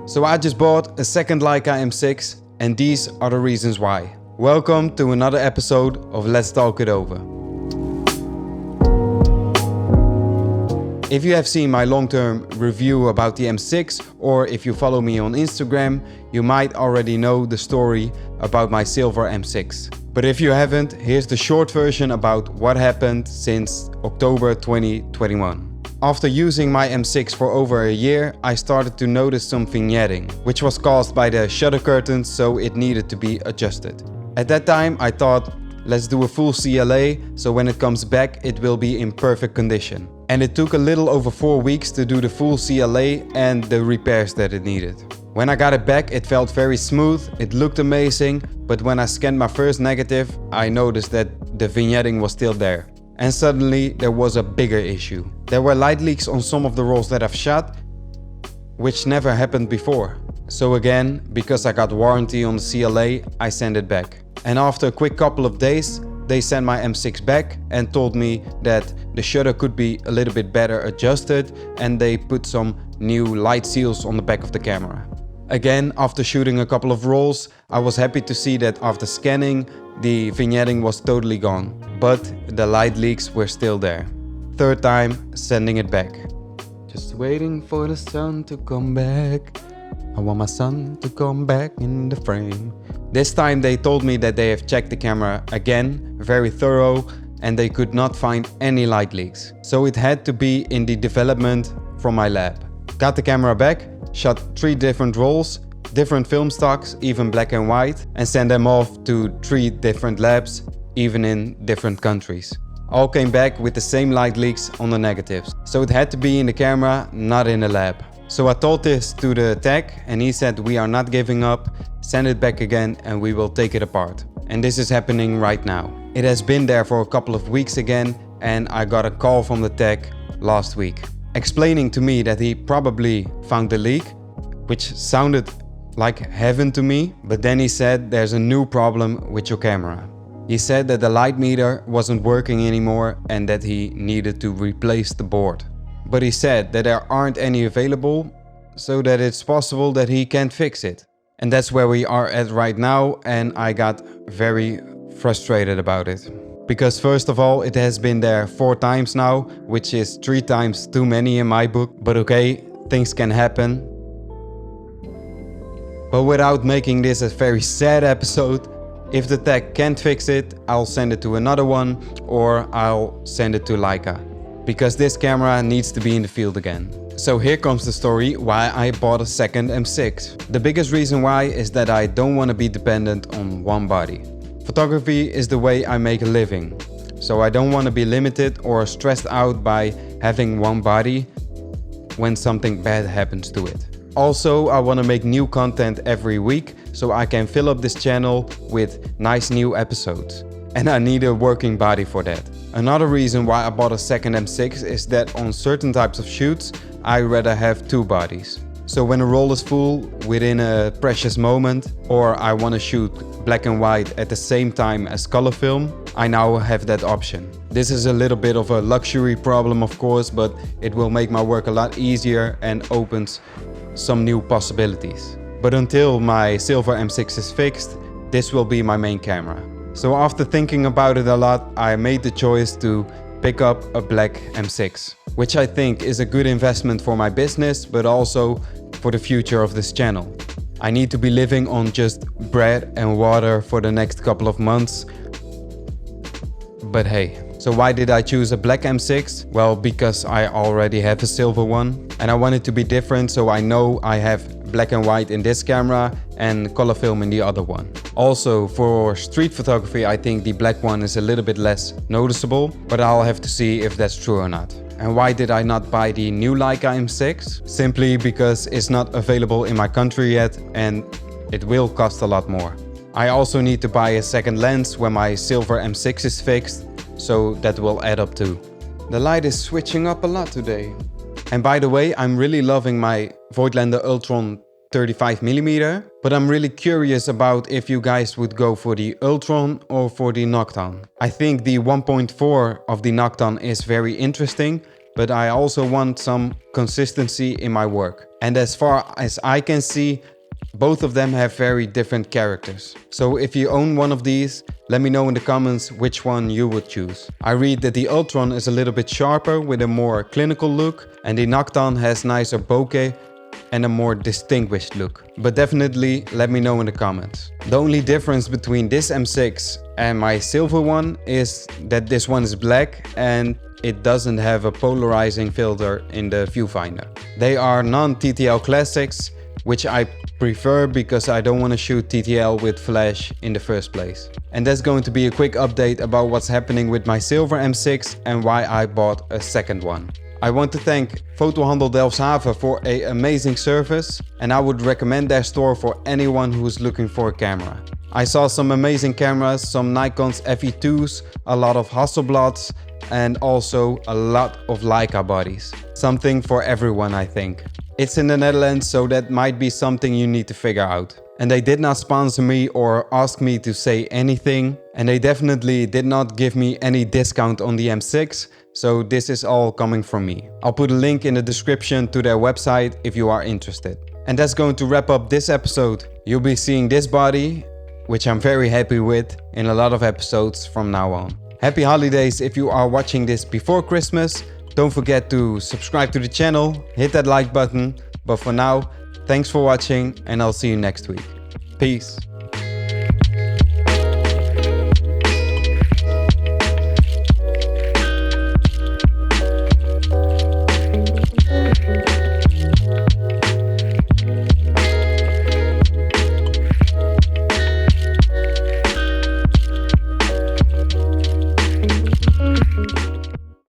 So I just bought a second Leica M6 and these are the reasons why. Welcome to another episode of Let's Talk It Over. If you have seen my long-term review about the M6 or if you follow me on Instagram, you might already know the story about my silver M6. But if you haven't, here's the short version about what happened since October 2021. After using my M6 for over a year, I started to notice some vignetting, which was caused by the shutter curtains, so it needed to be adjusted. At that time I thought, let's do a full CLA, so when it comes back it will be in perfect condition. And it took a little over 4 weeks to do the full CLA and the repairs that it needed. When I got it back it felt very smooth, it looked amazing, but when I scanned my first negative I noticed that the vignetting was still there. And suddenly there was a bigger issue. There were light leaks on some of the rolls that I've shot, which never happened before. So again, because I got warranty on the CLA, I sent it back. And after a quick couple of days, they sent my M6 back and told me that the shutter could be a little bit better adjusted and they put some new light seals on the back of the camera. Again, after shooting a couple of rolls, I was happy to see that after scanning, the vignetting was totally gone, but the light leaks were still there. Third time, sending it back. Just waiting for the sun to come back. I want my son to come back in the frame. This time they told me that they have checked the camera again, very thorough, and they could not find any light leaks. So it had to be in the development from my lab. Got the camera back, shot 3 different rolls, different film stocks, even black and white, and sent them off to 3 different labs, even in different countries. All came back with the same light leaks on the negatives. So it had to be in the camera, not in the lab. So I told this to the tech and he said we are not giving up, send it back again and we will take it apart. And this is happening right now. It has been there for a couple of weeks again and I got a call from the tech last week, explaining to me that he probably found the leak, which sounded like heaven to me, but then he said there's a new problem with your camera. He said that the light meter wasn't working anymore and that he needed to replace the board. But he said that there aren't any available, so that it's possible that he can't fix it. And that's where we are at right now, and I got very frustrated about it. Because first of all, it has been there 4 times now, which is 3 times too many in my book. But okay, things can happen. But without making this a very sad episode, if the tech can't fix it, I'll send it to another one or I'll send it to Leica. Because this camera needs to be in the field again. So here comes the story why I bought a second M6. The biggest reason why is that I don't want to be dependent on one body. Photography is the way I make a living. So I don't want to be limited or stressed out by having one body when something bad happens to it. Also, I want to make new content every week so I can fill up this channel with nice new episodes. And I need a working body for that. Another reason why I bought a second M6 is that on certain types of shoots, I rather have 2 bodies. So when a roll is full within a precious moment, or I want to shoot black and white at the same time as color film, I now have that option. This is a little bit of a luxury problem of course, but it will make my work a lot easier and opens some new possibilities. But until my silver M6 is fixed, this will be my main camera. So after thinking about it a lot, I made the choice to pick up a black M6, which I think is a good investment for my business, but also for the future of this channel. I need to be living on just bread and water for the next couple of months. But hey, so why did I choose a black M6? Well, because I already have a silver one and I want it to be different, so I know I have black and white in this camera and color film in the other one. Also, for street photography, I think the black one is a little bit less noticeable, but I'll have to see if that's true or not. And why did I not buy the new Leica M6? Simply because it's not available in my country yet and it will cost a lot more. I also need to buy a second lens when my silver M6 is fixed, so that will add up too. The light is switching up a lot today. And by the way, I'm really loving my Voigtlander Ultron 35mm, but I'm really curious about if you guys would go for the Ultron or for the Nokton. I think the 1.4 of the Nokton is very interesting, but I also want some consistency in my work. And as far as I can see, both of them have very different characters. So if you own one of these, let me know in the comments which one you would choose. I read that the Ultron is a little bit sharper with a more clinical look, and the Nokton has nicer bokeh and a more distinguished look. But definitely let me know in the comments. The only difference between this M6 and my silver one is that this one is black and it doesn't have a polarizing filter in the viewfinder. They are non-TTL classics, which I prefer because I don't want to shoot TTL with flash in the first place. And that's going to be a quick update about what's happening with my silver M6 and why I bought a second one. I want to thank Fotohandel Delfshaven for an amazing service, and I would recommend their store for anyone who's looking for a camera. I saw some amazing cameras, some Nikon's FE2s, a lot of Hasselblads, and also a lot of Leica bodies. Something for everyone, I think. It's in the Netherlands, so that might be something you need to figure out. And they did not sponsor me or ask me to say anything, and they definitely did not give me any discount on the M6, so this is all coming from me. I'll put a link in the description to their website if you are interested. And that's going to wrap up this episode. You'll be seeing this body, which I'm very happy with, in a lot of episodes from now on. Happy holidays if you are watching this before Christmas. Don't forget to subscribe to the channel, hit that like button. But for now, thanks for watching and I'll see you next week. Peace.